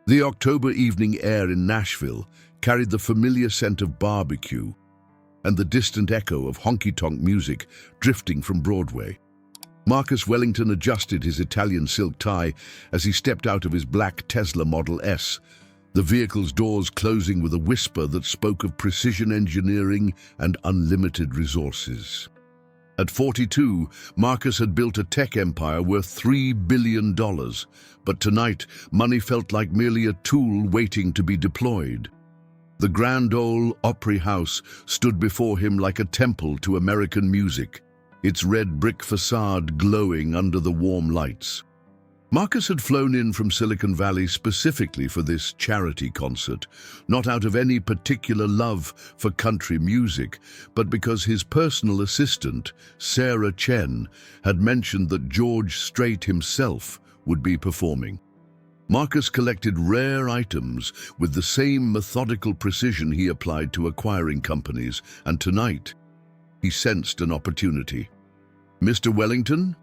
The October evening air in Nashville carried the familiar scent of barbecue and the distant echo of honky-tonk music drifting from Broadway. Marcus Wellington adjusted his Italian silk tie as he stepped out of his black Tesla Model S, the vehicle's doors closing with a whisper that spoke of precision engineering and unlimited resources. At 42, Marcus had built a tech empire worth $3 billion, but tonight money felt like merely a tool waiting to be deployed. The Grand Ole Opry House stood before him like a temple to American music, its red brick facade glowing under the warm lights. Marcus had flown in from Silicon Valley specifically for this charity concert, not out of any particular love for country music, but because his personal assistant, Sarah Chen, had mentioned that George Strait himself would be performing. Marcus collected rare items with the same methodical precision he applied to acquiring companies, and tonight he sensed an opportunity. "Mr. Wellington?"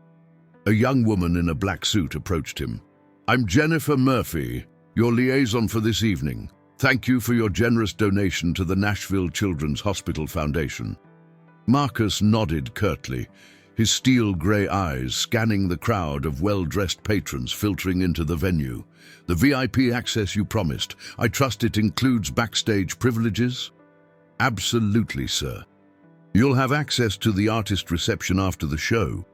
A young woman in a black suit approached him. "I'm Jennifer Murphy, your liaison for this evening. Thank you for your generous donation to the Nashville Children's Hospital Foundation." Marcus nodded curtly, his steel-gray eyes scanning the crowd of well-dressed patrons filtering into the venue. "The VIP access you promised. I trust it includes backstage privileges?" "Absolutely, sir. You'll have access to the artist reception after the show."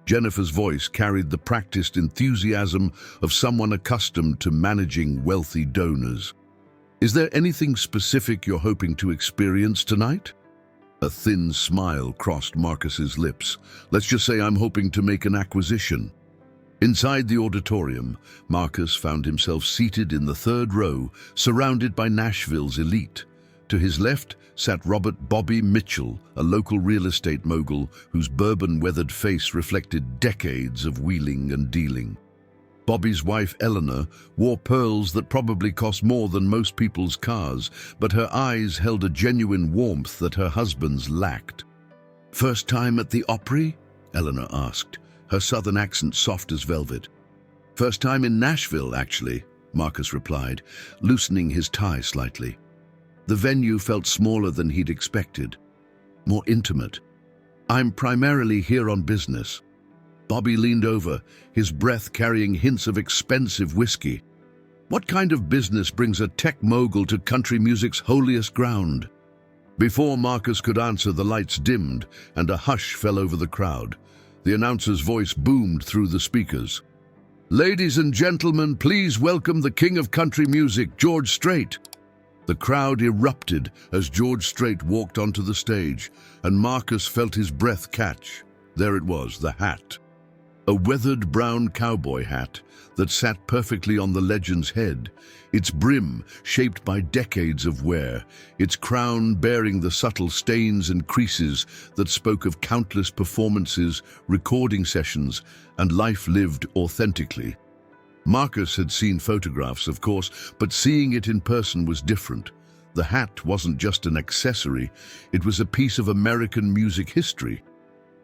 Jennifer's voice carried the practiced enthusiasm of someone accustomed to managing wealthy donors. "Is there anything specific you're hoping to experience tonight?" A thin smile crossed Marcus's lips. "Let's just say I'm hoping to make an acquisition." Inside the auditorium, Marcus found himself seated in the third row, surrounded by Nashville's elite. To his left sat Robert "Bobby" Mitchell, a local real estate mogul whose bourbon-weathered face reflected decades of wheeling and dealing. Bobby's wife, Eleanor, wore pearls that probably cost more than most people's cars, but her eyes held a genuine warmth that her husband's lacked. "First time at the Opry?" Eleanor asked, her southern accent soft as velvet. "First time in Nashville, actually," Marcus replied, loosening his tie slightly. The venue felt smaller than he'd expected, more intimate. "I'm primarily here on business." Bobby leaned over, his breath carrying hints of expensive whiskey. "What kind of business brings a tech mogul to country music's holiest ground?" Before Marcus could answer, the lights dimmed and a hush fell over the crowd. The announcer's voice boomed through the speakers. "Ladies and gentlemen, please welcome the king of country music, George Strait." The crowd erupted as George Strait walked onto the stage, and Marcus felt his breath catch. There it was, the hat. A weathered brown cowboy hat that sat perfectly on the legend's head, its brim shaped by decades of wear, its crown bearing the subtle stains and creases that spoke of countless performances, recording sessions, and life lived authentically. Marcus had seen photographs, of course, but seeing it in person was different. The hat wasn't just an accessory, it was a piece of American music history.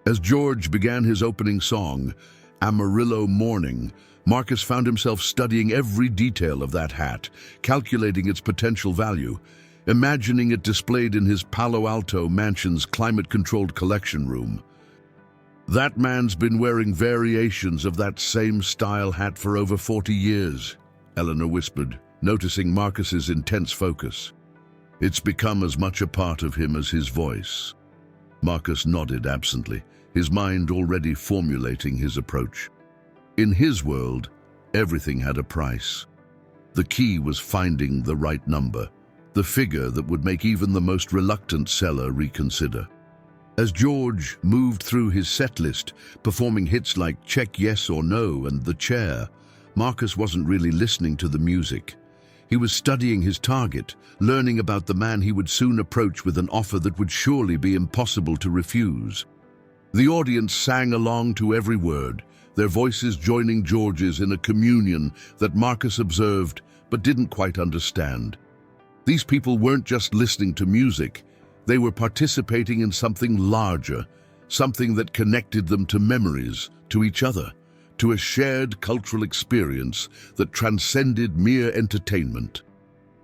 As George began his opening song, Amarillo Morning, Marcus found himself studying every detail of that hat, calculating its potential value, imagining it displayed in his Palo Alto mansion's climate-controlled collection room. "That man's been wearing variations of that same style hat for over 40 years, Eleanor whispered, noticing Marcus's intense focus. "It's become as much a part of him as his voice." Marcus nodded absently, his mind already formulating his approach. In his world, everything had a price. The key was finding the right number, the figure that would make even the most reluctant seller reconsider. As George moved through his set list, performing hits like Check Yes or No and The Chair, Marcus wasn't really listening to the music. He was studying his target, learning about the man he would soon approach with an offer that would surely be impossible to refuse. The audience sang along to every word, their voices joining George's in a communion that Marcus observed but didn't quite understand. These people weren't just listening to music, they were participating in something larger, something that connected them to memories, to each other, to a shared cultural experience that transcended mere entertainment.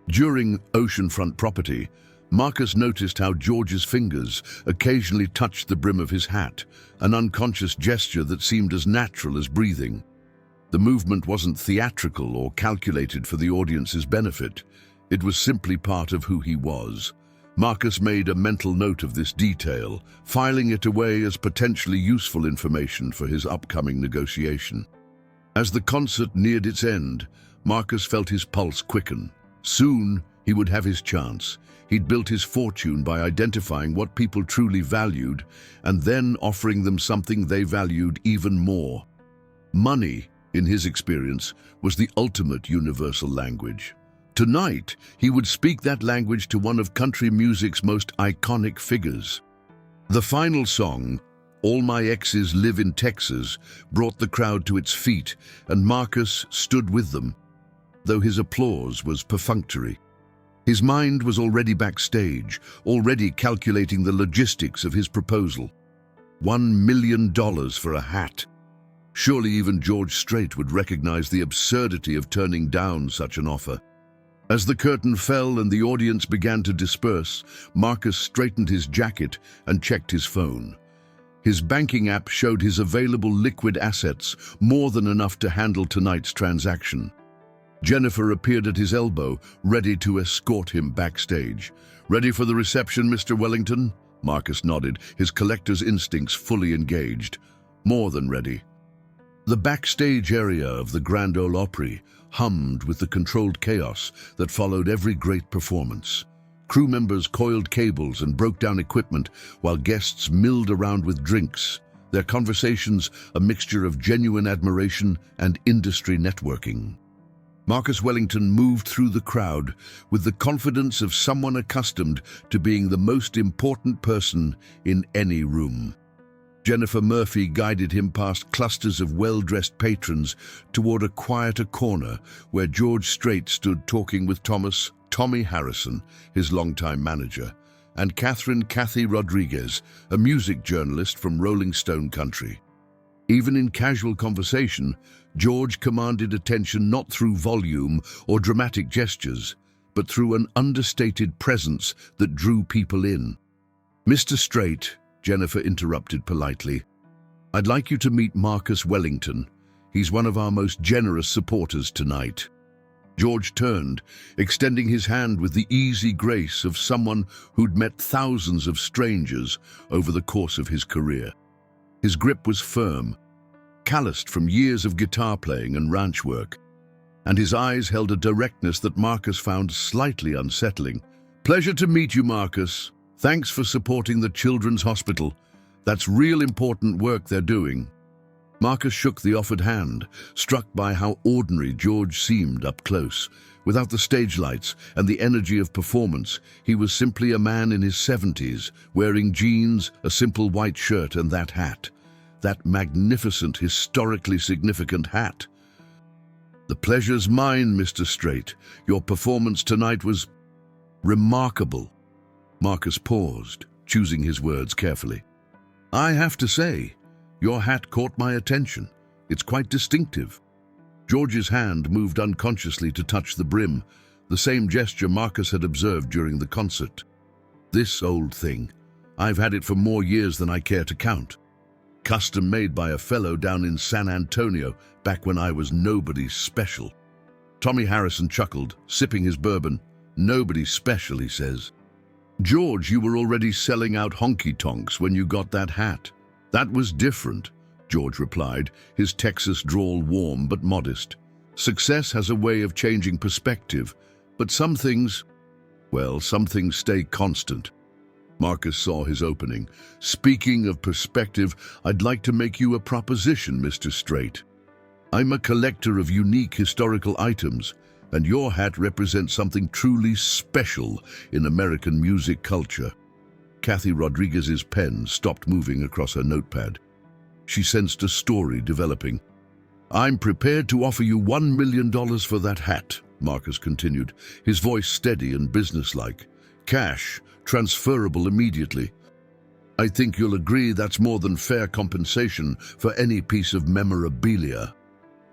During oceanfront property, Marcus noticed how George's fingers occasionally touched the brim of his hat, an unconscious gesture that seemed as natural as breathing. The movement wasn't theatrical or calculated for the audience's benefit. It was simply part of who he was. Marcus made a mental note of this detail, filing it away as potentially useful information for his upcoming negotiation. As the concert neared its end, Marcus felt his pulse quicken. Soon, he would have his chance. He'd built his fortune by identifying what people truly valued and then offering them something they valued even more. Money, in his experience, was the ultimate universal language. Tonight, he would speak that language to one of country music's most iconic figures. The final song, All My Exes Live in Texas, brought the crowd to its feet, and Marcus stood with them, though his applause was perfunctory. His mind was already backstage, already calculating the logistics of his proposal. $1 million for a hat. Surely even George Strait would recognize the absurdity of turning down such an offer. As the curtain fell and the audience began to disperse, Marcus straightened his jacket and checked his phone. His banking app showed his available liquid assets, more than enough to handle tonight's transaction. Jennifer appeared at his elbow, ready to escort him backstage. "Ready for the reception, Mr. Wellington?" Marcus nodded, his collector's instincts fully engaged. More than ready. The backstage area of the Grand Ole Opry hummed with the controlled chaos that followed every great performance. Crew members coiled cables and broke down equipment while guests milled around with drinks, their conversations a mixture of genuine admiration and industry networking. Marcus Wellington moved through the crowd with the confidence of someone accustomed to being the most important person in any room. Jennifer Murphy guided him past clusters of well-dressed patrons toward a quieter corner where George Strait stood talking with Tommy Harrison, his longtime manager, and Kathy Rodriguez, a music journalist from Rolling Stone country. Even in casual conversation, George commanded attention not through volume or dramatic gestures, but through an understated presence that drew people in. "Mr. Strait," Jennifer interrupted politely, "I'd like you to meet Marcus Wellington. He's one of our most generous supporters tonight." George turned, extending his hand with the easy grace of someone who'd met thousands of strangers over the course of his career. His grip was firm, calloused from years of guitar playing and ranch work, and his eyes held a directness that Marcus found slightly unsettling. "Pleasure to meet you, Marcus. Thanks for supporting the Children's Hospital. That's real important work they're doing." Marcus shook the offered hand, struck by how ordinary George seemed up close. Without the stage lights and the energy of performance, he was simply a man in his 70s, wearing jeans, a simple white shirt, and that hat. That magnificent, historically significant hat. "The pleasure's mine, Mr. Strait. Your performance tonight was remarkable." Marcus paused, choosing his words carefully. "I have to say, your hat caught my attention. It's quite distinctive." George's hand moved unconsciously to touch the brim, the same gesture Marcus had observed during the concert. "This old thing. I've had it for more years than I care to count. Custom made by a fellow down in San Antonio, back when I was nobody special." Tommy Harrison chuckled, sipping his bourbon. "Nobody special," he says. "George, you were already selling out honky-tonks when you got that hat." "That was different," George replied, his Texas drawl warm but modest. "Success has a way of changing perspective, but some things stay constant." Marcus saw his opening. "Speaking of perspective, I'd like to make you a proposition, Mr. Strait. I'm a collector of unique historical items, and your hat represents something truly special in American music culture." Kathy Rodriguez's pen stopped moving across her notepad. She sensed a story developing. "I'm prepared to offer you $1 million for that hat," Marcus continued, his voice steady and businesslike. "Cash, transferable immediately." I think you'll agree that's more than fair compensation for any piece of memorabilia.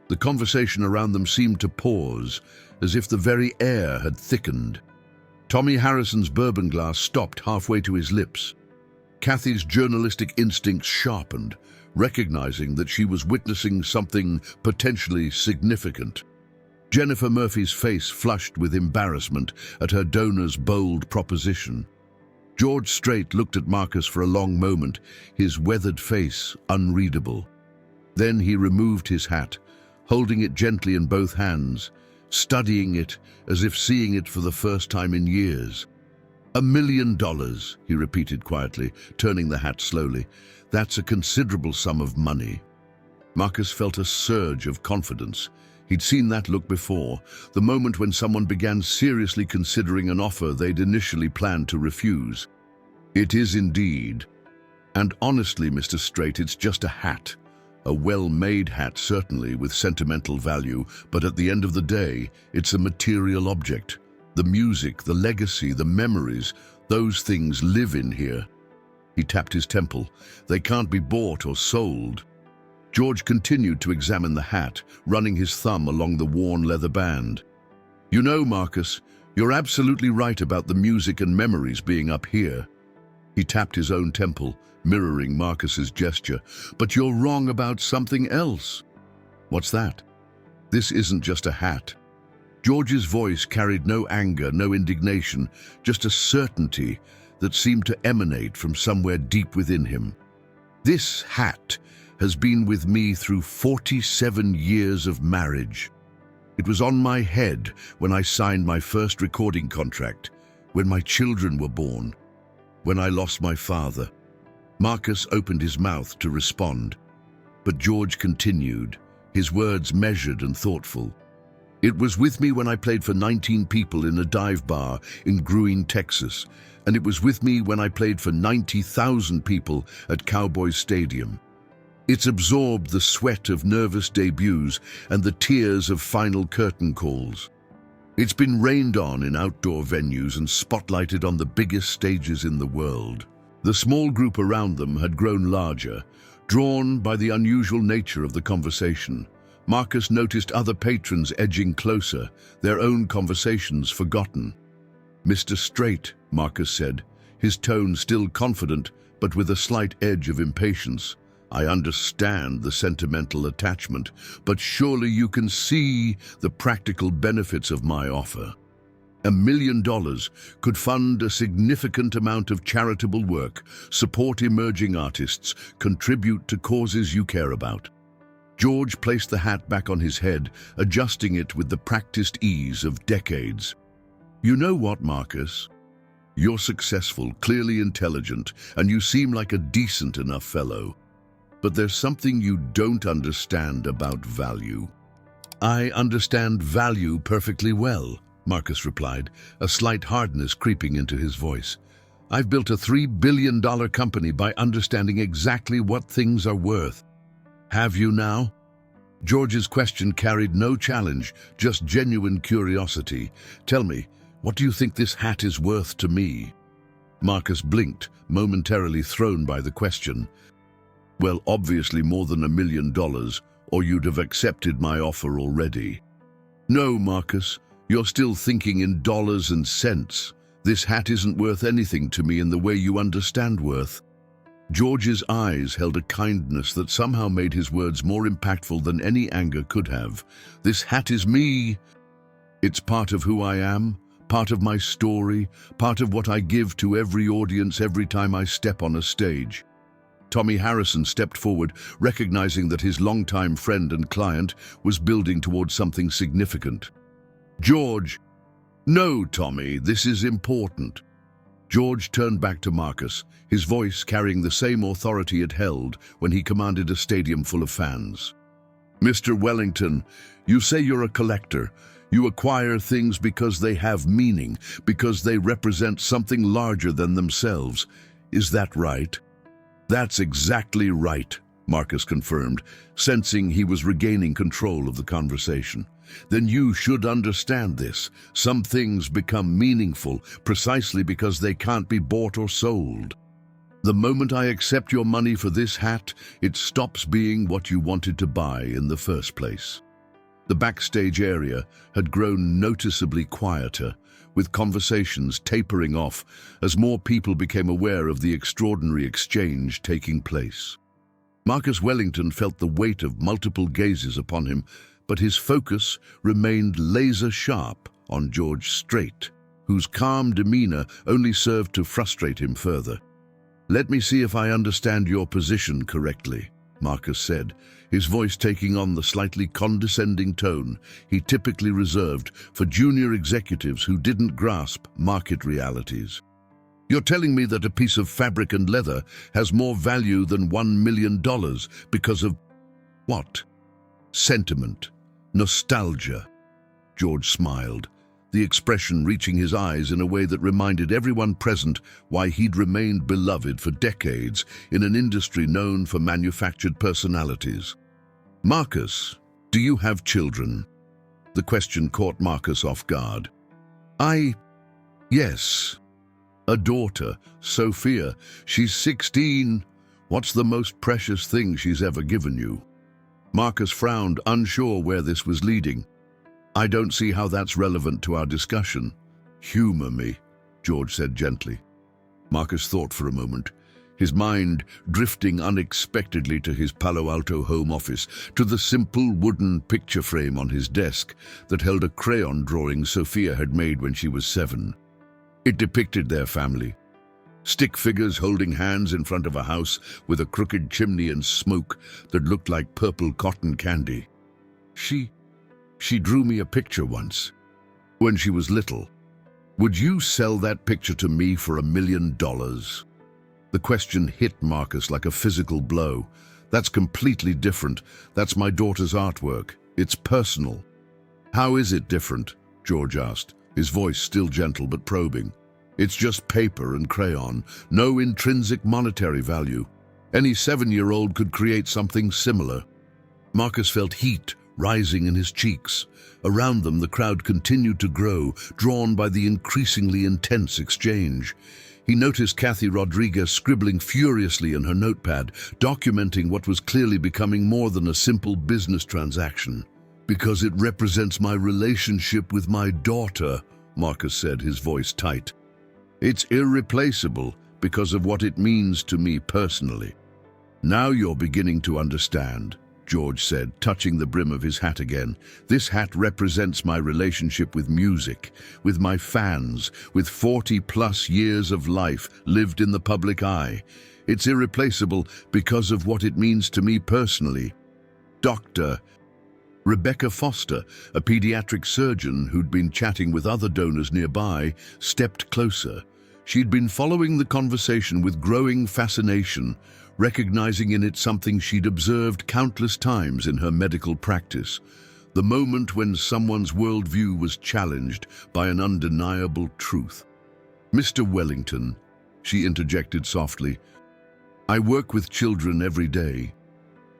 The conversation around them seemed to pause, as if the very air had thickened. Tommy Harrison's bourbon glass stopped halfway to his lips. Kathy's journalistic instincts sharpened, recognizing that she was witnessing something potentially significant. Jennifer Murphy's face flushed with embarrassment at her donor's bold proposition. George Strait looked at Marcus for a long moment, his weathered face unreadable. Then he removed his hat, holding it gently in both hands, studying it as if seeing it for the first time in years. $1 million, he repeated quietly, turning the hat slowly. That's a considerable sum of money. Marcus felt a surge of confidence. He'd seen that look before, the moment when someone began seriously considering an offer they'd initially planned to refuse. It is indeed. And honestly, Mr. Strait, it's just a hat. A well-made hat, certainly, with sentimental value, but at the end of the day, it's a material object. The music, the legacy, the memories, those things live in here. He tapped his temple. They can't be bought or sold. George continued to examine the hat, running his thumb along the worn leather band. You know, Marcus, you're absolutely right about the music and memories being up here. He tapped his own temple, mirroring Marcus's gesture. But you're wrong about something else. What's that? This isn't just a hat. George's voice carried no anger, no indignation, just a certainty that seemed to emanate from somewhere deep within him. This hat has been with me through 47 years of marriage. It was on my head when I signed my first recording contract, when my children were born, when I lost my father. Marcus opened his mouth to respond, but George continued, his words measured and thoughtful. It was with me when I played for 19 people in a dive bar in Gruene, Texas, and it was with me when I played for 90,000 people at Cowboys Stadium. It's absorbed the sweat of nervous debuts and the tears of final curtain calls. It's been rained on in outdoor venues and spotlighted on the biggest stages in the world. The small group around them had grown larger, drawn by the unusual nature of the conversation. Marcus noticed other patrons edging closer, their own conversations forgotten. Mr. Strait, Marcus said, his tone still confident, but with a slight edge of impatience. I understand the sentimental attachment, but surely you can see the practical benefits of my offer. $1 million could fund a significant amount of charitable work, support emerging artists, contribute to causes you care about. George placed the hat back on his head, adjusting it with the practiced ease of decades. You know what, Marcus? You're successful, clearly intelligent, and you seem like a decent enough fellow. But there's something you don't understand about value. I understand value perfectly well, Marcus replied, a slight hardness creeping into his voice. I've built a $3 billion company by understanding exactly what things are worth. Have you now? George's question carried no challenge, just genuine curiosity. Tell me, what do you think this hat is worth to me? Marcus blinked, momentarily thrown by the question. Well, obviously more than $1 million, or you'd have accepted my offer already. No, Marcus, you're still thinking in dollars and cents. This hat isn't worth anything to me in the way you understand worth. George's eyes held a kindness that somehow made his words more impactful than any anger could have. This hat is me. It's part of who I am, part of my story, part of what I give to every audience every time I step on a stage. Tommy Harrison stepped forward, recognizing that his longtime friend and client was building towards something significant. George, no, Tommy, this is important. George turned back to Marcus, his voice carrying the same authority it held when he commanded a stadium full of fans. Mr. Wellington, you say you're a collector. You acquire things because they have meaning, because they represent something larger than themselves. Is that right? That's exactly right, Marcus confirmed, sensing he was regaining control of the conversation. Then you should understand this. Some things become meaningful precisely because they can't be bought or sold. The moment I accept your money for this hat, it stops being what you wanted to buy in the first place. The backstage area had grown noticeably quieter, with conversations tapering off as more people became aware of the extraordinary exchange taking place. Marcus Wellington felt the weight of multiple gazes upon him, but his focus remained laser-sharp on George Strait, whose calm demeanor only served to frustrate him further. "Let me see if I understand your position correctly," Marcus said, his voice taking on the slightly condescending tone he typically reserved for junior executives who didn't grasp market realities. "You're telling me that a piece of fabric and leather has more value than $1 million because of what? Sentiment, nostalgia." George smiled, the expression reaching his eyes in a way that reminded everyone present why he'd remained beloved for decades in an industry known for manufactured personalities. "Marcus, do you have children?" The question caught Marcus off guard. Yes. A daughter, Sophia. She's 16. What's the most precious thing she's ever given you?" Marcus frowned, unsure where this was leading. "I don't see how that's relevant to our discussion." "Humor me," George said gently. Marcus thought for a moment, his mind drifting unexpectedly to his Palo Alto home office, to the simple wooden picture frame on his desk that held a crayon drawing Sophia had made when she was 7. It depicted their family. Stick figures holding hands in front of a house with a crooked chimney and smoke that looked like purple cotton candy. She drew me a picture once, when she was little. Would you sell that picture to me for $1 million? The question hit Marcus like a physical blow. That's completely different. That's my daughter's artwork. It's personal. How is it different? George asked, his voice still gentle but probing. It's just paper and crayon, no intrinsic monetary value. Any 7-year-old could create something similar. Marcus felt heat rising in his cheeks. Around them, the crowd continued to grow, drawn by the increasingly intense exchange. He noticed Kathy Rodriguez scribbling furiously in her notepad, documenting what was clearly becoming more than a simple business transaction. "Because it represents my relationship with my daughter," Marcus said, his voice tight. "It's irreplaceable because of what it means to me personally." "Now you're beginning to understand," George said, touching the brim of his hat again. "This hat represents my relationship with music, with my fans, with 40-plus years of life lived in the public eye. It's irreplaceable because of what it means to me personally." Dr. Rebecca Foster, a pediatric surgeon who'd been chatting with other donors nearby, stepped closer. She'd been following the conversation with growing fascination, recognizing in it something she'd observed countless times in her medical practice, the moment when someone's worldview was challenged by an undeniable truth. "Mr. Wellington," she interjected softly, "I work with children every day.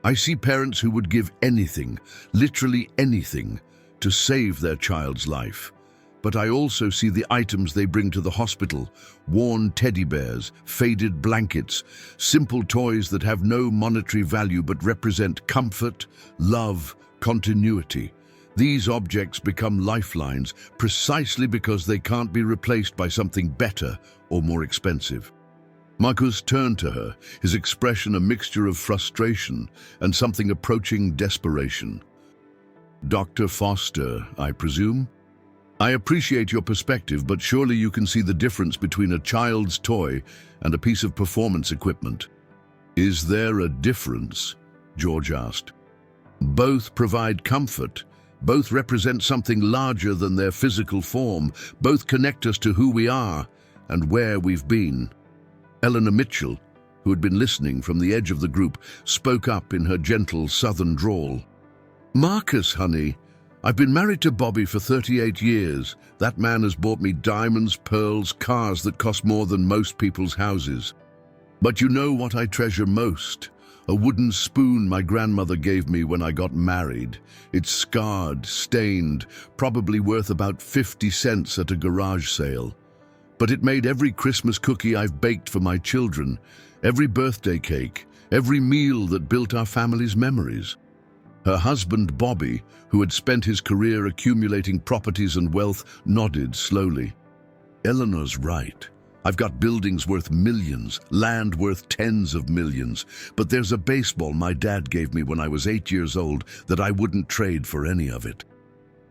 I see parents who would give anything, literally anything, to save their child's life. But I also see the items they bring to the hospital: worn teddy bears, faded blankets, simple toys that have no monetary value but represent comfort, love, continuity. These objects become lifelines precisely because they can't be replaced by something better or more expensive." Marcus turned to her, his expression a mixture of frustration and something approaching desperation. "Dr. Foster, I presume? I appreciate your perspective, but surely you can see the difference between a child's toy and a piece of performance equipment." "Is there a difference?" George asked. "Both provide comfort. Both represent something larger than their physical form. Both connect us to who we are and where we've been." Eleanor Mitchell, who had been listening from the edge of the group, spoke up in her gentle southern drawl. "Marcus, honey, I've been married to Bobby for 38 years. That man has bought me diamonds, pearls, cars that cost more than most people's houses. But you know what I treasure most? A wooden spoon my grandmother gave me when I got married. It's scarred, stained, probably worth about 50 cents at a garage sale. But it made every Christmas cookie I've baked for my children, every birthday cake, every meal that built our family's memories. Her husband, Bobby, who had spent his career accumulating properties and wealth, nodded slowly. Eleanor's right. I've got buildings worth millions, land worth tens of millions, but there's a baseball my dad gave me when I was 8 years old that I wouldn't trade for any of it.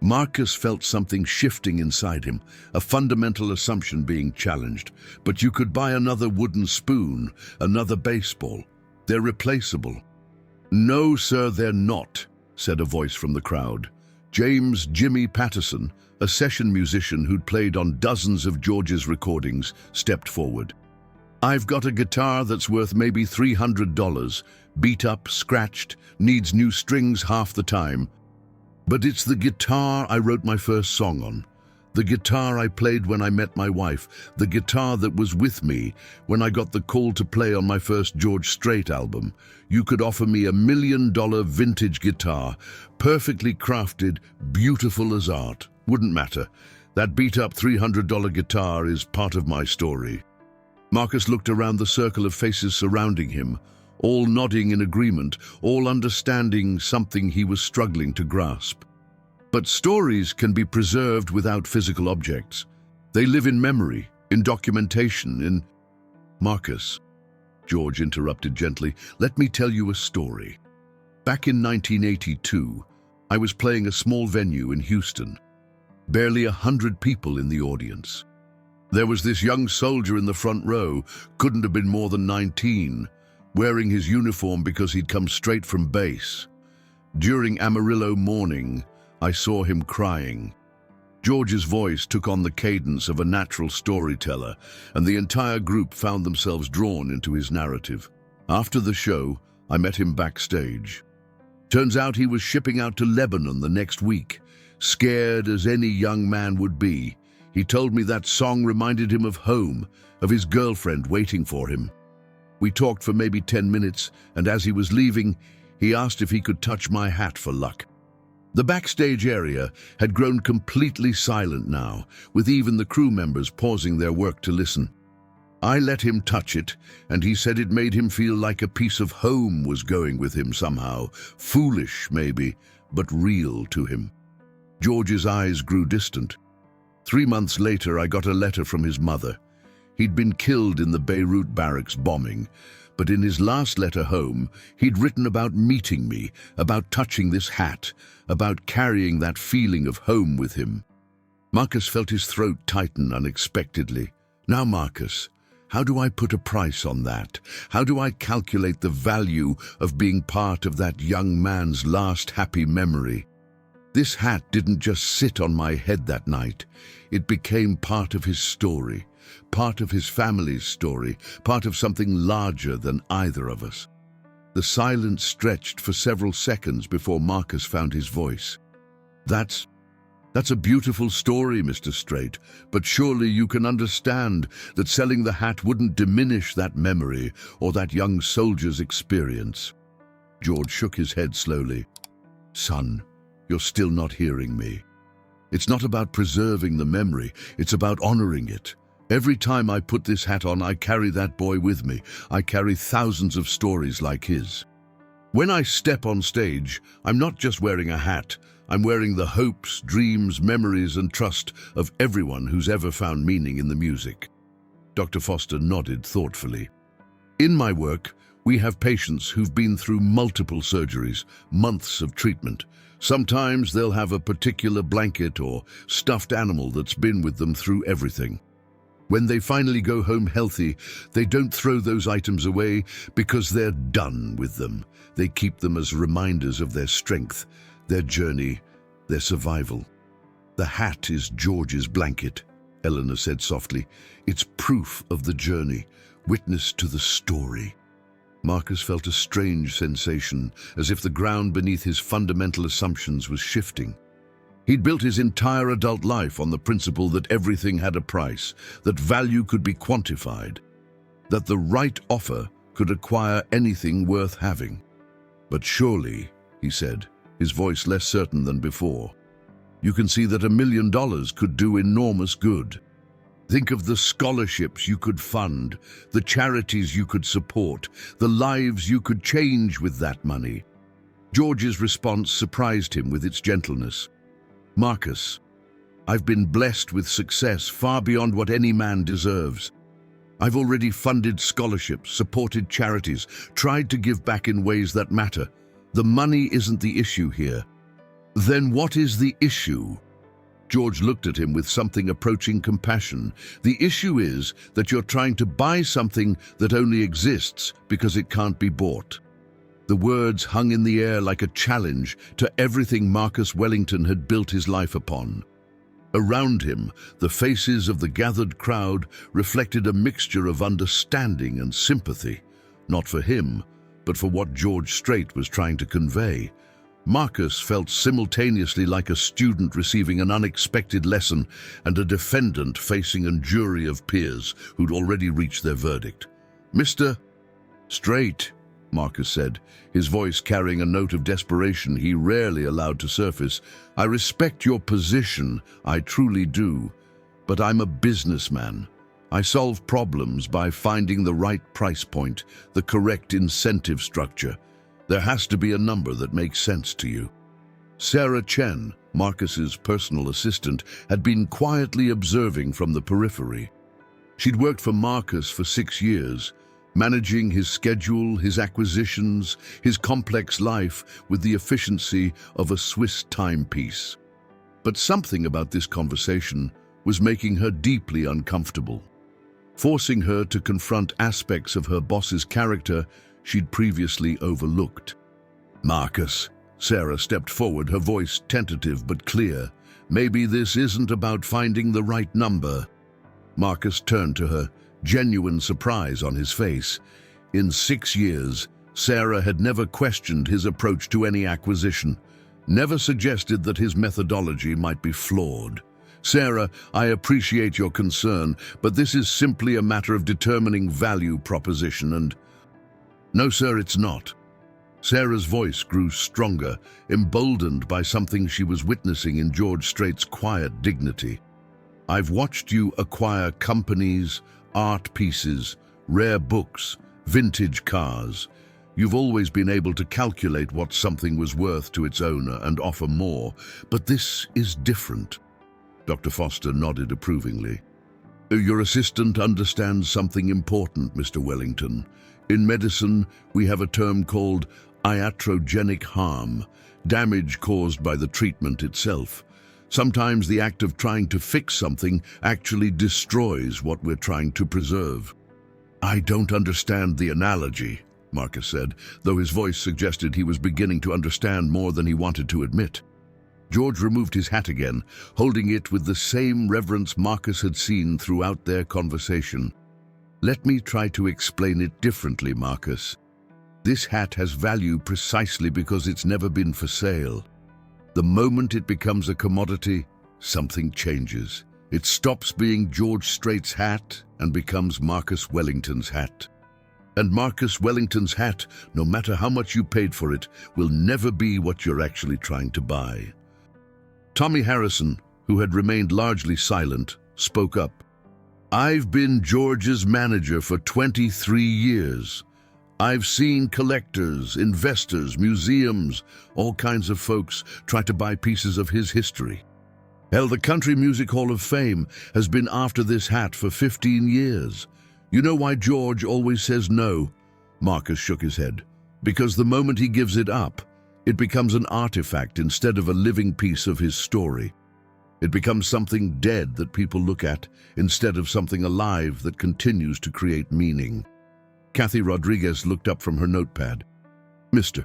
Marcus felt something shifting inside him, a fundamental assumption being challenged. But you could buy another wooden spoon, another baseball. They're replaceable. No, sir, they're not, said a voice from the crowd. James "Jimmy" Patterson, a session musician who'd played on dozens of George's recordings, stepped forward. I've got a guitar that's worth maybe $300, beat up, scratched, needs new strings half the time. But it's the guitar I wrote my first song on. The guitar I played when I met my wife. The guitar that was with me when I got the call to play on my first George Strait album. You could offer me $1 million vintage guitar, perfectly crafted, beautiful as art. Wouldn't matter. That beat-up $300 guitar is part of my story. Marcus looked around the circle of faces surrounding him, all nodding in agreement, all understanding something he was struggling to grasp. But stories can be preserved without physical objects. They live in memory, in documentation, in... Marcus, George interrupted gently, let me tell you a story. Back in 1982, I was playing a small venue in Houston. Barely 100 people in the audience. There was this young soldier in the front row, couldn't have been more than 19, wearing his uniform because he'd come straight from base. During Amarillo morning, I saw him crying. George's voice took on the cadence of a natural storyteller, and the entire group found themselves drawn into his narrative. After the show, I met him backstage. Turns out he was shipping out to Lebanon the next week, scared as any young man would be. He told me that song reminded him of home, of his girlfriend waiting for him. We talked for maybe 10 minutes, and as he was leaving, he asked if he could touch my hat for luck. The backstage area had grown completely silent now, with even the crew members pausing their work to listen. I let him touch it, and he said it made him feel like a piece of home was going with him somehow, foolish maybe, but real to him. George's eyes grew distant. 3 months later, I got a letter from his mother. He'd been killed in the Beirut barracks bombing, but in his last letter home, he'd written about meeting me, about touching this hat, about carrying that feeling of home with him. Marcus felt his throat tighten unexpectedly. Now, Marcus, how do I put a price on that? How do I calculate the value of being part of that young man's last happy memory? This hat didn't just sit on my head that night. It became part of his story, part of his family's story, part of something larger than either of us. The silence stretched for several seconds before Marcus found his voice. That's a beautiful story, Mr. Strait, but surely you can understand that selling the hat wouldn't diminish that memory or that young soldier's experience. George shook his head slowly. Son, you're still not hearing me. It's not about preserving the memory, it's about honoring it. Every time I put this hat on, I carry that boy with me. I carry thousands of stories like his. When I step on stage, I'm not just wearing a hat. I'm wearing the hopes, dreams, memories, and trust of everyone who's ever found meaning in the music. Dr. Foster nodded thoughtfully. In my work, we have patients who've been through multiple surgeries, months of treatment. Sometimes they'll have a particular blanket or stuffed animal that's been with them through everything. When they finally go home healthy, they don't throw those items away because they're done with them. They keep them as reminders of their strength, their journey, their survival. The hat is George's blanket, Eleanor said softly. It's proof of the journey, witness to the story. Marcus felt a strange sensation, as if the ground beneath his fundamental assumptions was shifting. He'd built his entire adult life on the principle that everything had a price, that value could be quantified, that the right offer could acquire anything worth having. But surely, he said, his voice less certain than before, you can see that $1 million could do enormous good. Think of the scholarships you could fund, the charities you could support, the lives you could change with that money. George's response surprised him with its gentleness. Marcus, I've been blessed with success far beyond what any man deserves. I've already funded scholarships, supported charities, tried to give back in ways that matter. The money isn't the issue here. Then what is the issue? George looked at him with something approaching compassion. The issue is that you're trying to buy something that only exists because it can't be bought. The words hung in the air like a challenge to everything Marcus Wellington had built his life upon. Around him, the faces of the gathered crowd reflected a mixture of understanding and sympathy, not for him, but for what George Strait was trying to convey. Marcus felt simultaneously like a student receiving an unexpected lesson and a defendant facing a jury of peers who'd already reached their verdict. "Mr. Strait," Marcus said, his voice carrying a note of desperation he rarely allowed to surface, "I respect your position, I truly do, but I'm a businessman. I solve problems by finding the right price point, the correct incentive structure. There has to be a number that makes sense to you." Sarah Chen, Marcus's personal assistant, had been quietly observing from the periphery. She'd worked for Marcus for 6 years, managing his schedule, his acquisitions, his complex life with the efficiency of a Swiss timepiece. But something about this conversation was making her deeply uncomfortable, forcing her to confront aspects of her boss's character she'd previously overlooked. "Marcus," Sarah stepped forward, her voice tentative but clear, "maybe this isn't about finding the right number." Marcus turned to her, genuine surprise on his face. In 6 years, Sarah had never questioned his approach to any acquisition, never suggested that his methodology might be flawed. "Sarah, I appreciate your concern, but this is simply a matter of determining value proposition and—" "No, sir, it's not." Sarah's voice grew stronger, emboldened by something she was witnessing in George Strait's quiet dignity. "I've watched you acquire companies, art pieces, rare books, vintage cars. You've always been able to calculate what something was worth to its owner and offer more, but this is different." Dr. Foster nodded approvingly. "Your assistant understands something important, Mr. Wellington. In medicine, we have a term called iatrogenic harm, damage caused by the treatment itself. Sometimes the act of trying to fix something actually destroys what we're trying to preserve." "I don't understand the analogy," Marcus said, though his voice suggested he was beginning to understand more than he wanted to admit. George removed his hat again, holding it with the same reverence Marcus had seen throughout their conversation. "Let me try to explain it differently, Marcus. This hat has value precisely because it's never been for sale. The moment it becomes a commodity, something changes. It stops being George Strait's hat and becomes Marcus Wellington's hat. And Marcus Wellington's hat, no matter how much you paid for it, will never be what you're actually trying to buy." Tommy Harrison, who had remained largely silent, spoke up. "I've been George's manager for 23 years. I've seen collectors, investors, museums, all kinds of folks try to buy pieces of his history. Hell, the Country Music Hall of Fame has been after this hat for 15 years. You know why George always says no?" Marcus shook his head. "Because the moment he gives it up, it becomes an artifact instead of a living piece of his story. It becomes something dead that people look at instead of something alive that continues to create meaning." Kathy Rodriguez looked up from her notepad. "Mr.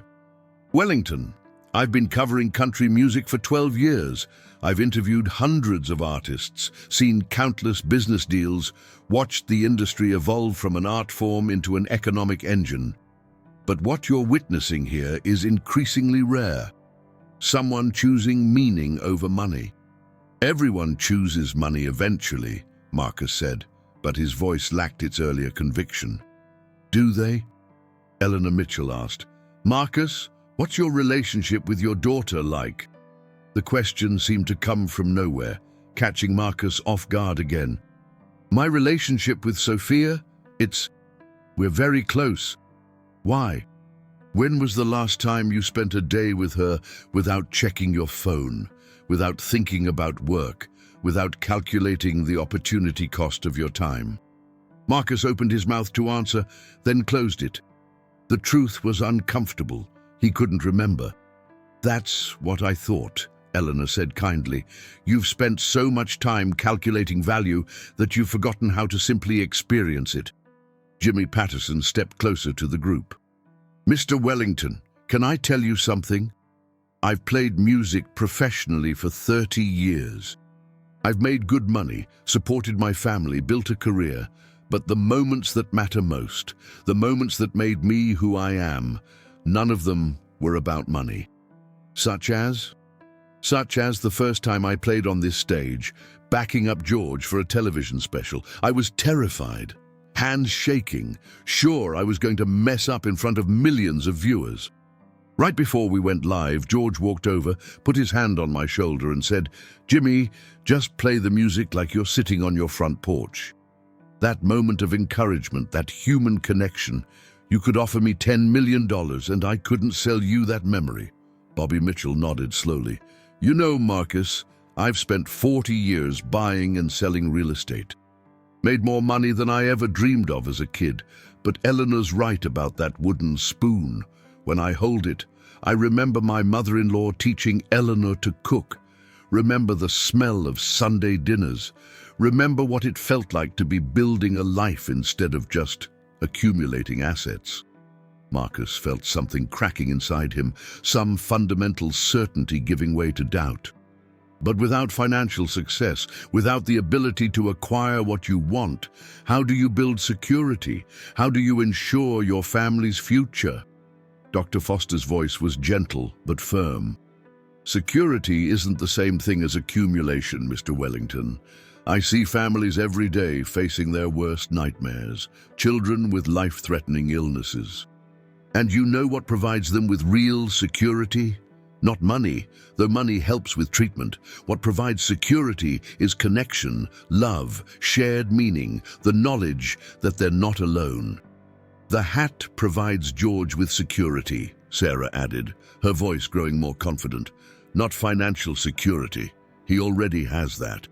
Wellington, I've been covering country music for 12 years. I've interviewed hundreds of artists, seen countless business deals, watched the industry evolve from an art form into an economic engine. But what you're witnessing here is increasingly rare. Someone choosing meaning over money." "Everyone chooses money eventually," Marcus said, but his voice lacked its earlier conviction. "Do they?" Eleanor Mitchell asked. "Marcus, what's your relationship with your daughter like?" The question seemed to come from nowhere, catching Marcus off guard again. My relationship with Sophia, we're very close. Why? When was the last time you spent a day with her without checking your phone, without thinking about work, without calculating the opportunity cost of your time? Marcus opened his mouth to answer, then closed it. The truth was uncomfortable. He couldn't remember. That's what I thought, Eleanor said kindly. You've spent so much time calculating value that you've forgotten how to simply experience it. Jimmy Patterson stepped closer to the group. Mr. Wellington, can I tell you something? I've played music professionally for 30 years. I've made good money, supported my family, built a career, but the moments that matter most, the moments that made me who I am, none of them were about money. Such as the first time I played on this stage, backing up George for a television special. I was terrified, hands shaking, sure I was going to mess up in front of millions of viewers. Right before we went live, George walked over, put his hand on my shoulder and said, "Jimmy, just play the music like you're sitting on your front porch." That moment of encouragement, that human connection, you could offer me $10 million and I couldn't sell you that memory. Bobby Mitchell nodded slowly. You know, Marcus, I've spent 40 years buying and selling real estate. Made more money than I ever dreamed of as a kid, but Eleanor's right about that wooden spoon. When I hold it, I remember my mother-in-law teaching Eleanor to cook, remember the smell of Sunday dinners, remember what it felt like to be building a life instead of just accumulating assets. Marcus felt something cracking inside him, some fundamental certainty giving way to doubt. But without financial success, without the ability to acquire what you want, how do you build security? How do you ensure your family's future? Dr. Foster's voice was gentle but firm. Security isn't the same thing as accumulation, Mr. Wellington. I see families every day facing their worst nightmares, children with life-threatening illnesses. And you know what provides them with real security? Not money, though money helps with treatment. What provides security is connection, love, shared meaning, the knowledge that they're not alone. The hat provides George with security, Sarah added, her voice growing more confident. Not financial security. He already has that.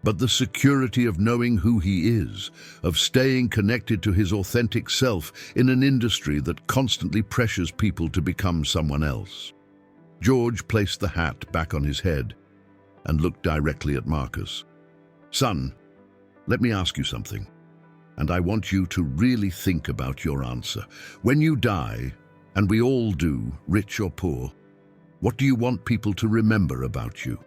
But the security of knowing who he is, of staying connected to his authentic self in an industry that constantly pressures people to become someone else. George placed the hat back on his head and looked directly at Marcus. Son, let me ask you something, and I want you to really think about your answer. When you die, and we all do, rich or poor, what do you want people to remember about you?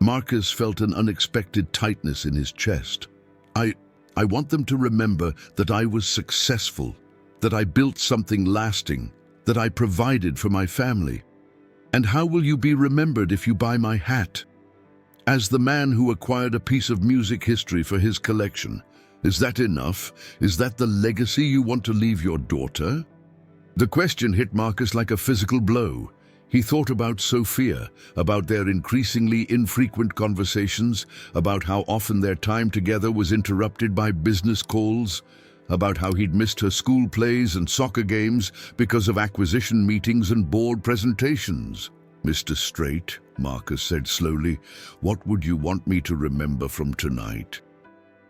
Marcus felt an unexpected tightness in his chest. I want them to remember that I was successful, that I built something lasting, that I provided for my family. And how will you be remembered if you buy my hat? As the man who acquired a piece of music history for his collection. Is that enough? Is that the legacy you want to leave your daughter? The question hit Marcus like a physical blow. He thought about Sophia, about their increasingly infrequent conversations, about how often their time together was interrupted by business calls, about how he'd missed her school plays and soccer games because of acquisition meetings and board presentations. Mr. Strait, Marcus said slowly, what would you want me to remember from tonight?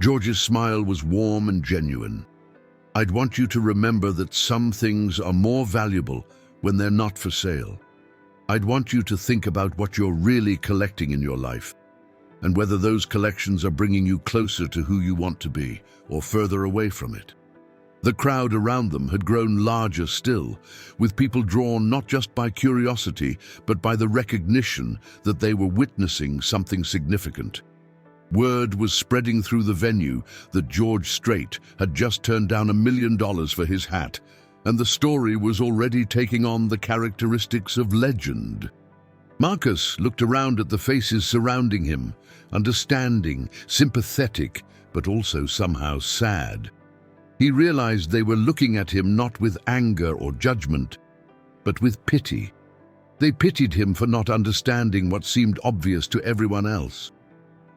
George's smile was warm and genuine. I'd want you to remember that some things are more valuable when they're not for sale. I'd want you to think about what you're really collecting in your life, and whether those collections are bringing you closer to who you want to be, or further away from it. The crowd around them had grown larger still, with people drawn not just by curiosity, but by the recognition that they were witnessing something significant. Word was spreading through the venue that George Strait had just turned down $1 million for his hat, and the story was already taking on the characteristics of legend. Marcus looked around at the faces surrounding him, understanding, sympathetic, but also somehow sad. He realized they were looking at him not with anger or judgment, but with pity. They pitied him for not understanding what seemed obvious to everyone else.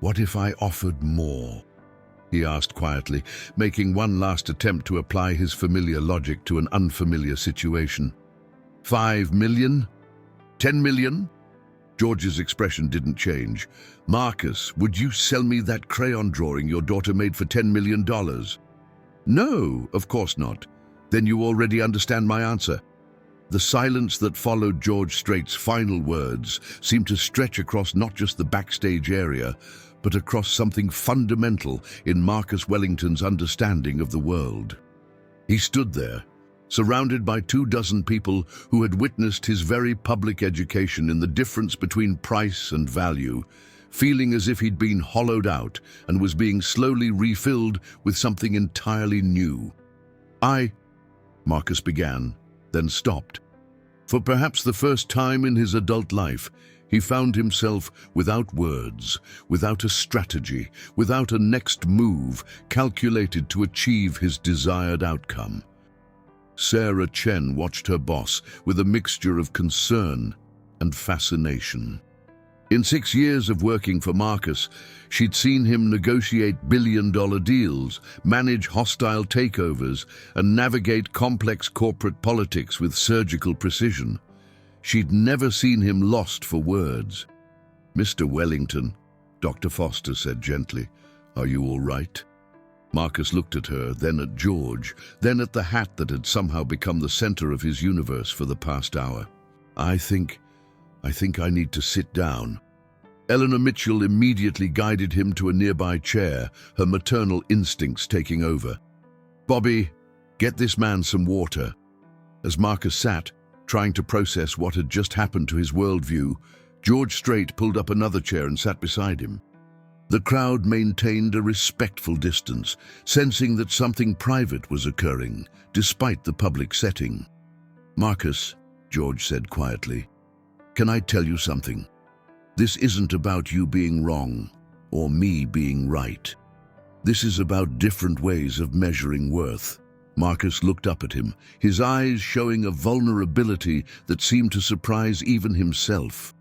What if I offered more? he asked quietly, making one last attempt to apply his familiar logic to an unfamiliar situation. 5 million? 10 million? George's expression didn't change. Marcus, would you sell me that crayon drawing your daughter made for $10 million? No, of course not. Then you already understand my answer. The silence that followed George Strait's final words seemed to stretch across not just the backstage area, but across something fundamental in Marcus Wellington's understanding of the world. He stood there, surrounded by 24 people who had witnessed his very public education in the difference between price and value, feeling as if he'd been hollowed out and was being slowly refilled with something entirely new. Marcus began, then stopped. For perhaps the first time in his adult life, he found himself without words, without a strategy, without a next move calculated to achieve his desired outcome. Sarah Chen watched her boss with a mixture of concern and fascination. In 6 years of working for Marcus, she'd seen him negotiate billion-dollar deals, manage hostile takeovers, and navigate complex corporate politics with surgical precision. She'd never seen him lost for words. "Mr. Wellington," Dr. Foster said gently, "are you all right?" Marcus looked at her, then at George, then at the hat that had somehow become the center of his universe for the past hour. I think I need to sit down." Eleanor Mitchell immediately guided him to a nearby chair, her maternal instincts taking over. "Bobby, get this man some water." As Marcus sat, trying to process what had just happened to his worldview, George Strait pulled up another chair and sat beside him. The crowd maintained a respectful distance, sensing that something private was occurring, despite the public setting. "Marcus," George said quietly, "can I tell you something? This isn't about you being wrong or me being right. This is about different ways of measuring worth." Marcus looked up at him, his eyes showing a vulnerability that seemed to surprise even himself.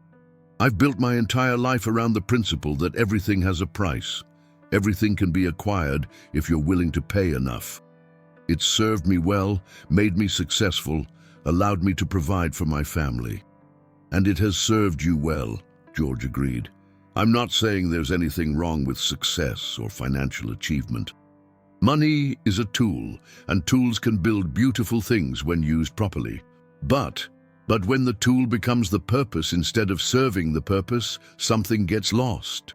"I've built my entire life around the principle that everything has a price. Everything can be acquired if you're willing to pay enough. It's served me well, made me successful, allowed me to provide for my family." "And it has served you well," George agreed. "I'm not saying there's anything wrong with success or financial achievement. Money is a tool, and tools can build beautiful things when used properly. But when the tool becomes the purpose instead of serving the purpose, something gets lost."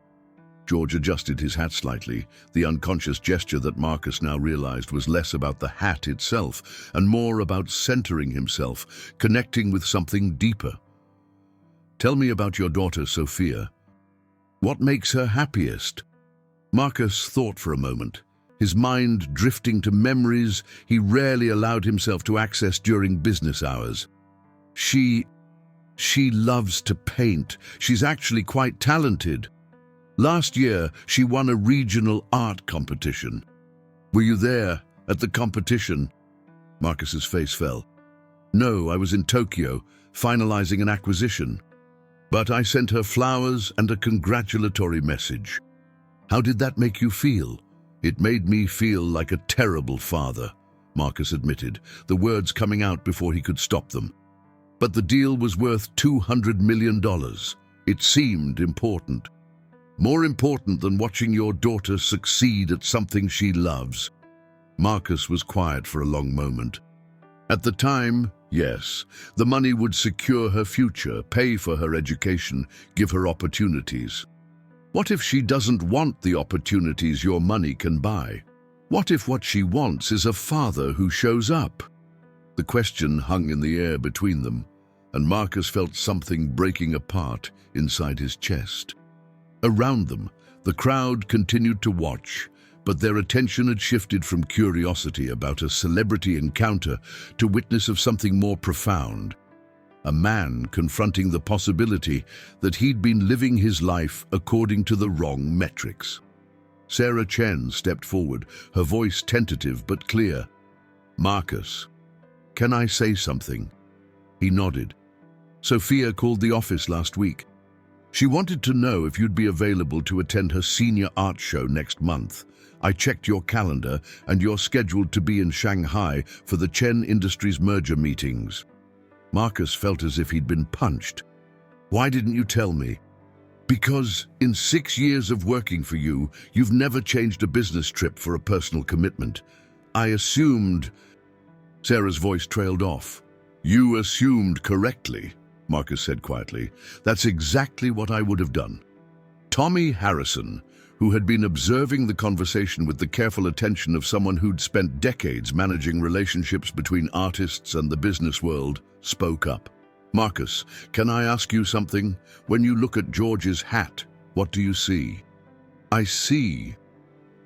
George adjusted his hat slightly, the unconscious gesture that Marcus now realized was less about the hat itself and more about centering himself, connecting with something deeper. "Tell me about your daughter, Sophia. What makes her happiest?" Marcus thought for a moment, his mind drifting to memories he rarely allowed himself to access during business hours. She loves to paint. She's actually quite talented. Last year, she won a regional art competition. Were you there at the competition? Marcus's face fell. "No, I was in Tokyo, finalizing an acquisition. But I sent her flowers and a congratulatory message." "How did that make you feel?" "It made me feel like a terrible father," Marcus admitted, the words coming out before he could stop them. "But the deal was worth $200 million. It seemed important. More important than watching your daughter succeed at something she loves." Marcus was quiet for a long moment. "At the time, yes, the money would secure her future, pay for her education, give her opportunities. What if she doesn't want the opportunities your money can buy? What if what she wants is a father who shows up?" The question hung in the air between them, and Marcus felt something breaking apart inside his chest. Around them, the crowd continued to watch, but their attention had shifted from curiosity about a celebrity encounter to witness of something more profound. A man confronting the possibility that he'd been living his life according to the wrong metrics. Sarah Chen stepped forward, her voice tentative but clear. "Marcus, can I say something?" He nodded. "Sophia called the office last week. She wanted to know if you'd be available to attend her senior art show next month. I checked your calendar and you're scheduled to be in Shanghai for the Chen Industries merger meetings. Marcus felt as if he'd been punched. Why didn't you tell me? Because in 6 years of working for you, you've never changed a business trip for a personal commitment. I assumed... Sarah's voice trailed off. You assumed correctly, Marcus said quietly. That's exactly what I would have done. Tommy Harrison, who had been observing the conversation with the careful attention of someone who'd spent decades managing relationships between artists and the business world, spoke up. Marcus, can I ask you something? When you look at George's hat, what do you see? I see...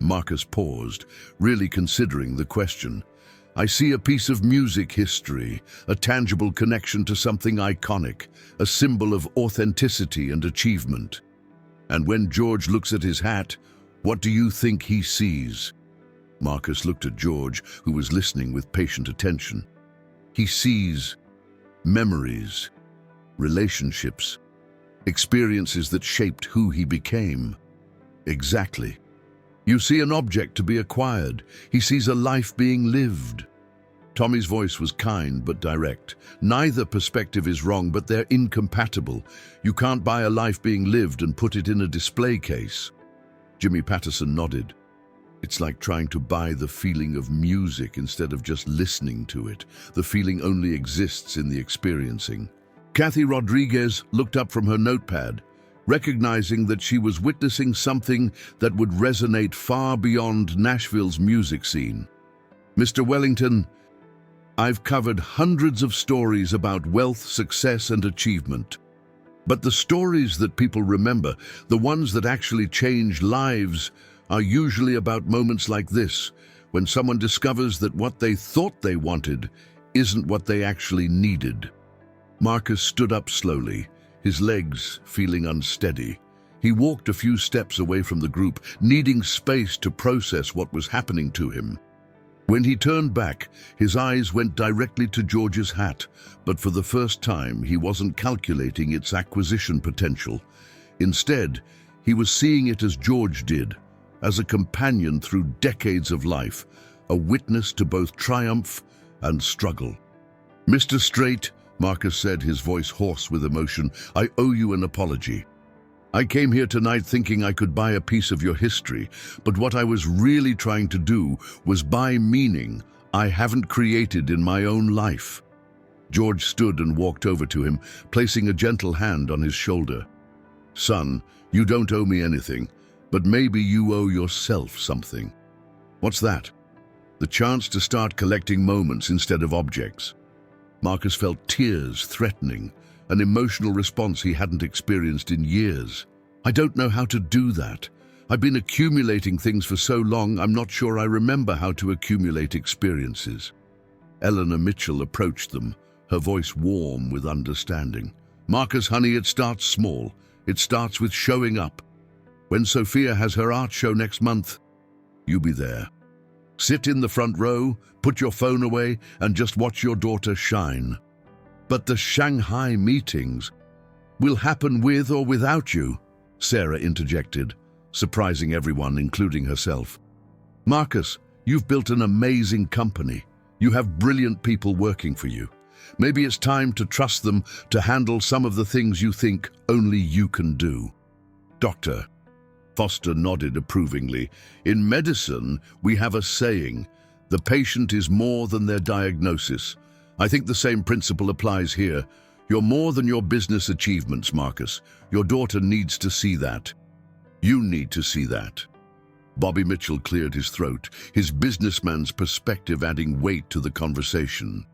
Marcus paused, really considering the question. I see a piece of music history, a tangible connection to something iconic, a symbol of authenticity and achievement. And when George looks at his hat, what do you think he sees? Marcus looked at George, who was listening with patient attention. He sees memories, relationships, experiences that shaped who he became. Exactly. You see an object to be acquired. He sees a life being lived. Tommy's voice was kind but direct. Neither perspective is wrong, but they're incompatible. You can't buy a life being lived and put it in a display case. Jimmy Patterson nodded. It's like trying to buy the feeling of music instead of just listening to it. The feeling only exists in the experiencing. Kathy Rodriguez looked up from her notepad, recognizing that she was witnessing something that would resonate far beyond Nashville's music scene. Mr. Wellington, I've covered hundreds of stories about wealth, success, and achievement. But the stories that people remember, the ones that actually change lives, are usually about moments like this, when someone discovers that what they thought they wanted isn't what they actually needed. Marcus stood up slowly, his legs feeling unsteady. He walked a few steps away from the group, needing space to process what was happening to him. When he turned back, his eyes went directly to George's hat, but for the first time he wasn't calculating its acquisition potential. Instead, he was seeing it as George did, as a companion through decades of life, a witness to both triumph and struggle. Mr. Strait, Marcus said, his voice hoarse with emotion, I owe you an apology. I came here tonight thinking I could buy a piece of your history, but what I was really trying to do was buy meaning I haven't created in my own life. George stood and walked over to him, placing a gentle hand on his shoulder. Son, you don't owe me anything, but maybe you owe yourself something. What's that? The chance to start collecting moments instead of objects. Marcus felt tears threatening, an emotional response he hadn't experienced in years. I don't know how to do that. I've been accumulating things for so long, I'm not sure I remember how to accumulate experiences. Eleanor Mitchell approached them, her voice warm with understanding. Marcus, honey, it starts small. It starts with showing up. When Sophia has her art show next month, you be there. Sit in the front row, put your phone away, and just watch your daughter shine. But the Shanghai meetings will happen with or without you, Sarah interjected, surprising everyone, including herself. Marcus, you've built an amazing company. You have brilliant people working for you. Maybe it's time to trust them to handle some of the things you think only you can do. Doctor, Foster nodded approvingly. In medicine, we have a saying, the patient is more than their diagnosis. I think the same principle applies here. You're more than your business achievements, Marcus. Your daughter needs to see that. You need to see that. Bobby Mitchell cleared his throat, his businessman's perspective adding weight to the conversation.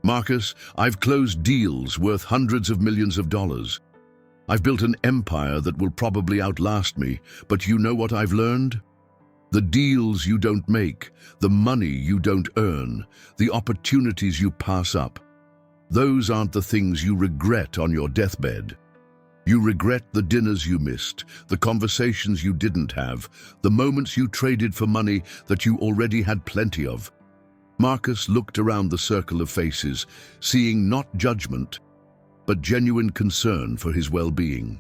Marcus, I've closed deals worth hundreds of millions of dollars. I've built an empire that will probably outlast me, but you know what I've learned? The deals you don't make, the money you don't earn, the opportunities you pass up. Those aren't the things you regret on your deathbed. You regret the dinners you missed, the conversations you didn't have, the moments you traded for money that you already had plenty of. Marcus looked around the circle of faces, seeing not judgment, but genuine concern for his well-being.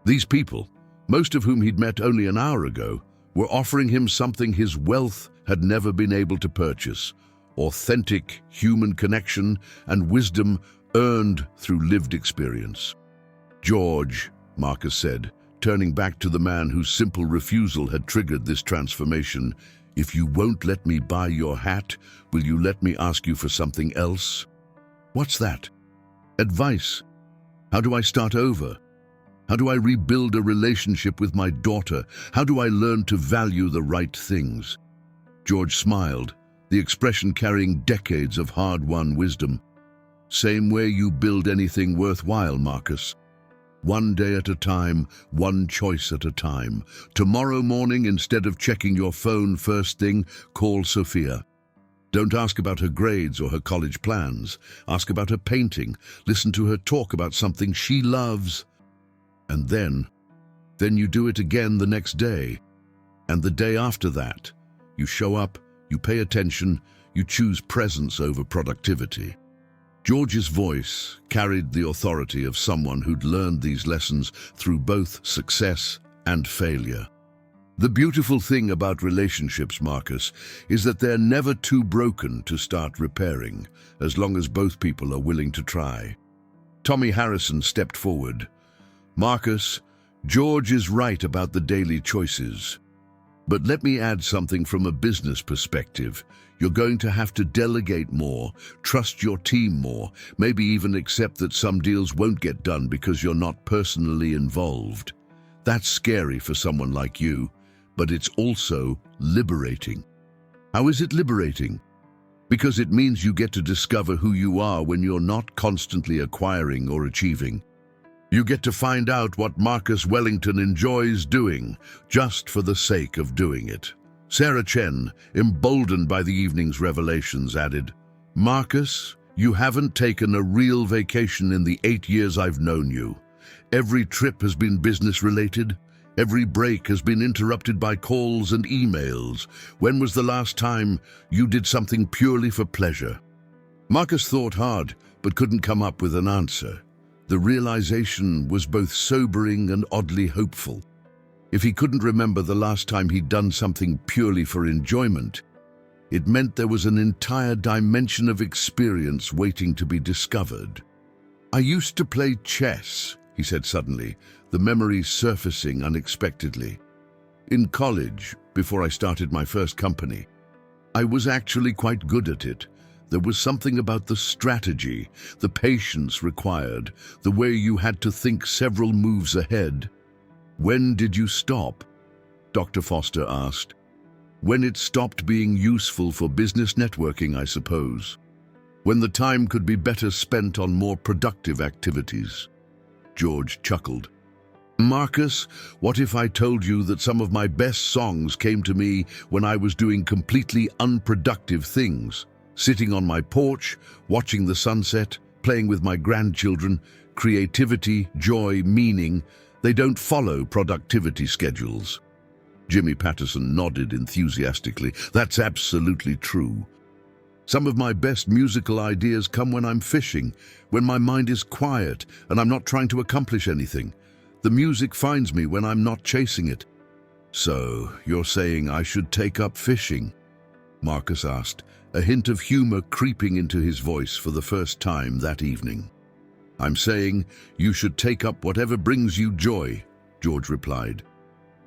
These people, most of whom he'd met only an hour ago, were offering him something his wealth had never been able to purchase: authentic human connection and wisdom earned through lived experience. "George," Marcus said, turning back to the man whose simple refusal had triggered this transformation, "if you won't let me buy your hat, will you let me ask you for something else?" "What's that?" "Advice. How do I start over? How do I rebuild a relationship with my daughter? How do I learn to value the right things?" George smiled, the expression carrying decades of hard-won wisdom. "Same way you build anything worthwhile, Marcus. One day at a time, one choice at a time. Tomorrow morning, instead of checking your phone first thing, call Sophia. Don't ask about her grades or her college plans. Ask about her painting. Listen to her talk about something she loves. And then you do it again the next day. And the day after that, you show up, you pay attention, you choose presence over productivity." George's voice carried the authority of someone who'd learned these lessons through both success and failure. The beautiful thing about relationships, Marcus, is that they're never too broken to start repairing, as long as both people are willing to try. Tommy Harrison stepped forward. "Marcus, George is right about the daily choices. But let me add something from a business perspective. You're going to have to delegate more, trust your team more, maybe even accept that some deals won't get done because you're not personally involved. That's scary for someone like you, but it's also liberating." "How is it liberating?" "Because it means you get to discover who you are when you're not constantly acquiring or achieving. You get to find out what Marcus Wellington enjoys doing, just for the sake of doing it." Sarah Chen, emboldened by the evening's revelations, added, "Marcus, you haven't taken a real vacation in the 8 years I've known you. Every trip has been business-related. Every break has been interrupted by calls and emails. When was the last time you did something purely for pleasure?" Marcus thought hard, but couldn't come up with an answer. The realization was both sobering and oddly hopeful. If he couldn't remember the last time he'd done something purely for enjoyment, it meant there was an entire dimension of experience waiting to be discovered. "I used to play chess," he said suddenly, the memories surfacing unexpectedly. "In college, before I started my first company. I was actually quite good at it. There was something about the strategy, the patience required, the way you had to think several moves ahead." "When did you stop?" Dr. Foster asked. "When it stopped being useful for business networking, I suppose. When the time could be better spent on more productive activities." George chuckled. "Marcus, what if I told you that some of my best songs came to me when I was doing completely unproductive things? Sitting on my porch, watching the sunset, playing with my grandchildren. Creativity, joy, meaning, they don't follow productivity schedules." Jimmy Patterson nodded enthusiastically. "That's absolutely true. Some of my best musical ideas come when I'm fishing, when my mind is quiet and I'm not trying to accomplish anything. The music finds me when I'm not chasing it." "So, you're saying I should take up fishing?" Marcus asked, a hint of humor creeping into his voice for the first time that evening. "I'm saying you should take up whatever brings you joy," George replied.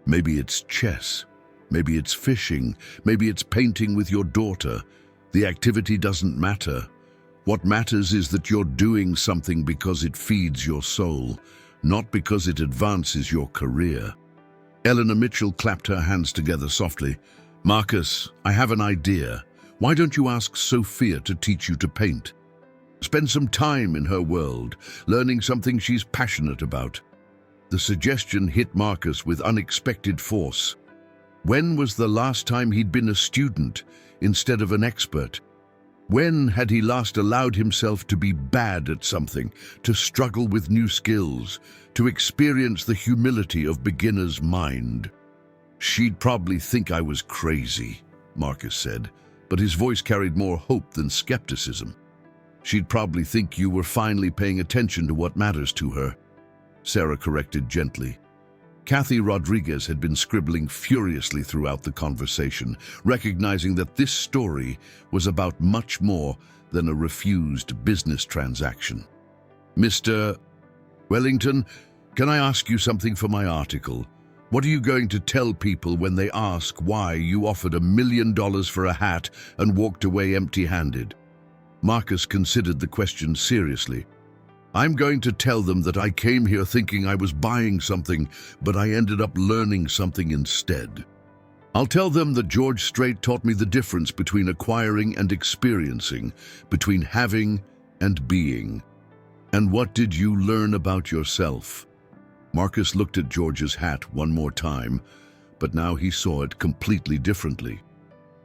"Maybe it's chess, maybe it's fishing, maybe it's painting with your daughter. The activity doesn't matter. What matters is that you're doing something because it feeds your soul, not because it advances your career." Eleanor Mitchell clapped her hands together softly. "Marcus, I have an idea. Why don't you ask Sophia to teach you to paint? Spend some time in her world, learning something she's passionate about." The suggestion hit Marcus with unexpected force. When was the last time he'd been a student instead of an expert? When had he last allowed himself to be bad at something, to struggle with new skills, to experience the humility of beginner's mind? "She'd probably think I was crazy," Marcus said, but his voice carried more hope than skepticism. "She'd probably think you were finally paying attention to what matters to her," Sarah corrected gently. Kathy Rodriguez had been scribbling furiously throughout the conversation, recognizing that this story was about much more than a refused business transaction. "Mr. Wellington, can I ask you something for my article? What are you going to tell people when they ask why you offered $1 million for a hat and walked away empty-handed?" Marcus considered the question seriously. "I'm going to tell them that I came here thinking I was buying something, but I ended up learning something instead. I'll tell them that George Strait taught me the difference between acquiring and experiencing, between having and being. And what did you learn about yourself?" Marcus looked at George's hat one more time, but now he saw it completely differently.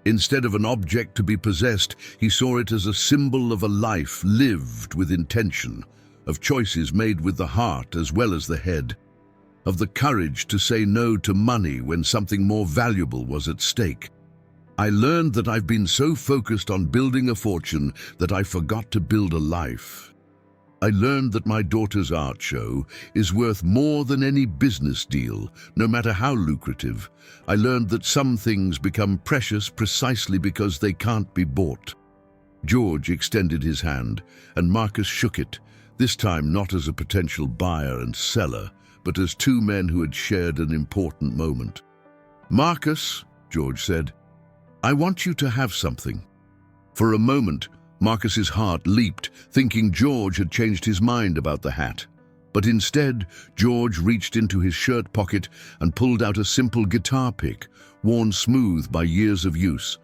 Instead of an object to be possessed, he saw it as a symbol of a life lived with intention, of choices made with the heart as well as the head, of the courage to say no to money when something more valuable was at stake. "I learned that I've been so focused on building a fortune that I forgot to build a life. I learned that my daughter's art show is worth more than any business deal, no matter how lucrative. I learned that some things become precious precisely because they can't be bought." George extended his hand, and Marcus shook it, this time not as a potential buyer and seller, but as two men who had shared an important moment. "Marcus," George said, "I want you to have something." For a moment, Marcus's heart leaped, thinking George had changed his mind about the hat. But instead, George reached into his shirt pocket and pulled out a simple guitar pick, worn smooth by years of use.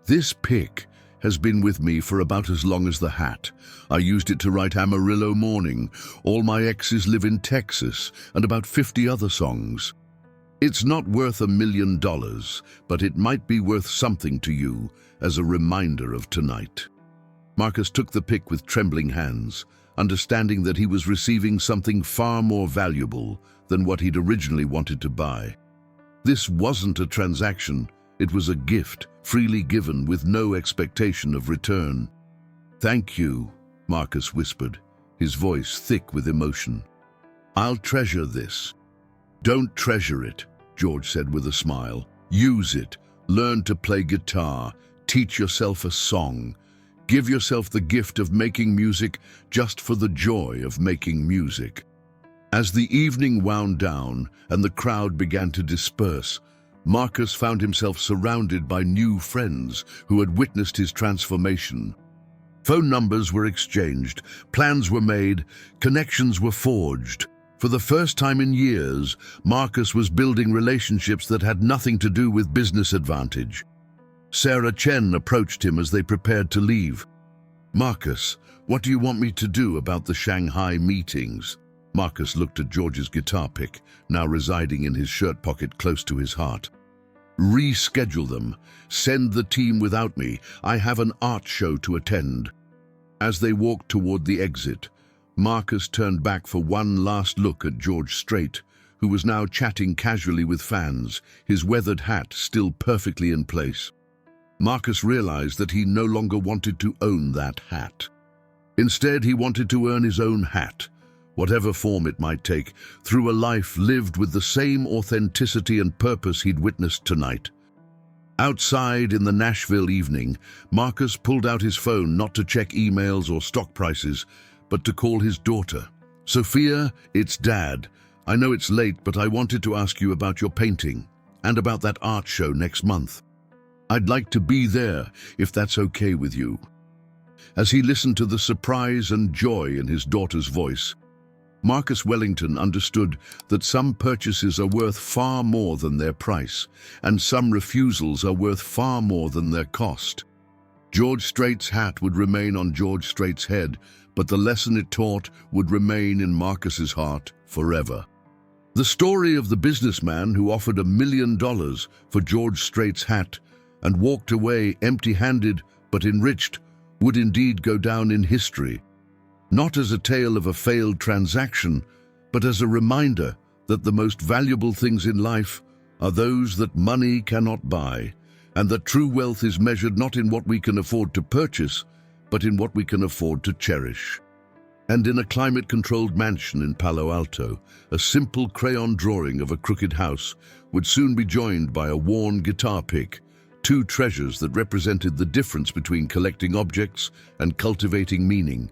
"This pick has been with me for about as long as the hat. I used it to write Amarillo Morning, All My Exes Live in Texas, and about 50 other songs. It's not worth $1 million, but it might be worth something to you as a reminder of tonight." Marcus took the pick with trembling hands, understanding that he was receiving something far more valuable than what he'd originally wanted to buy. This wasn't a transaction, it was a gift, freely given with no expectation of return. "Thank you," Marcus whispered, his voice thick with emotion. "I'll treasure this." "Don't treasure it," George said with a smile. "Use it. Learn to play guitar. Teach yourself a song. Give yourself the gift of making music just for the joy of making music." As the evening wound down and the crowd began to disperse, Marcus found himself surrounded by new friends who had witnessed his transformation. Phone numbers were exchanged, plans were made, connections were forged. For the first time in years, Marcus was building relationships that had nothing to do with business advantage. Sarah Chen approached him as they prepared to leave. "Marcus, what do you want me to do about the Shanghai meetings?" Marcus looked at George's guitar pick, now residing in his shirt pocket close to his heart. "Reschedule them. Send the team without me. I have an art show to attend." As they walked toward the exit, Marcus turned back for one last look at George Strait, who was now chatting casually with fans, his weathered hat still perfectly in place. Marcus realized that he no longer wanted to own that hat. Instead, he wanted to earn his own hat, whatever form it might take, through a life lived with the same authenticity and purpose he'd witnessed tonight. Outside in the Nashville evening, Marcus pulled out his phone not to check emails or stock prices, but to call his daughter. "Sophia, it's Dad. I know it's late, but I wanted to ask you about your painting and about that art show next month. I'd like to be there, if that's okay with you." As he listened to the surprise and joy in his daughter's voice, Marcus Wellington understood that some purchases are worth far more than their price, and some refusals are worth far more than their cost. George Strait's hat would remain on George Strait's head, but the lesson it taught would remain in Marcus's heart forever. The story of the businessman who offered $1 million for George Strait's hat and walked away empty-handed but enriched would indeed go down in history, not as a tale of a failed transaction, but as a reminder that the most valuable things in life are those that money cannot buy, and that true wealth is measured not in what we can afford to purchase, but in what we can afford to cherish. And in a climate-controlled mansion in Palo Alto, a simple crayon drawing of a crooked house would soon be joined by a worn guitar pick, two treasures that represented the difference between collecting objects and cultivating meaning.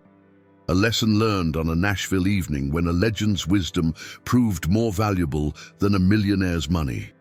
A lesson learned on a Nashville evening when a legend's wisdom proved more valuable than a millionaire's money.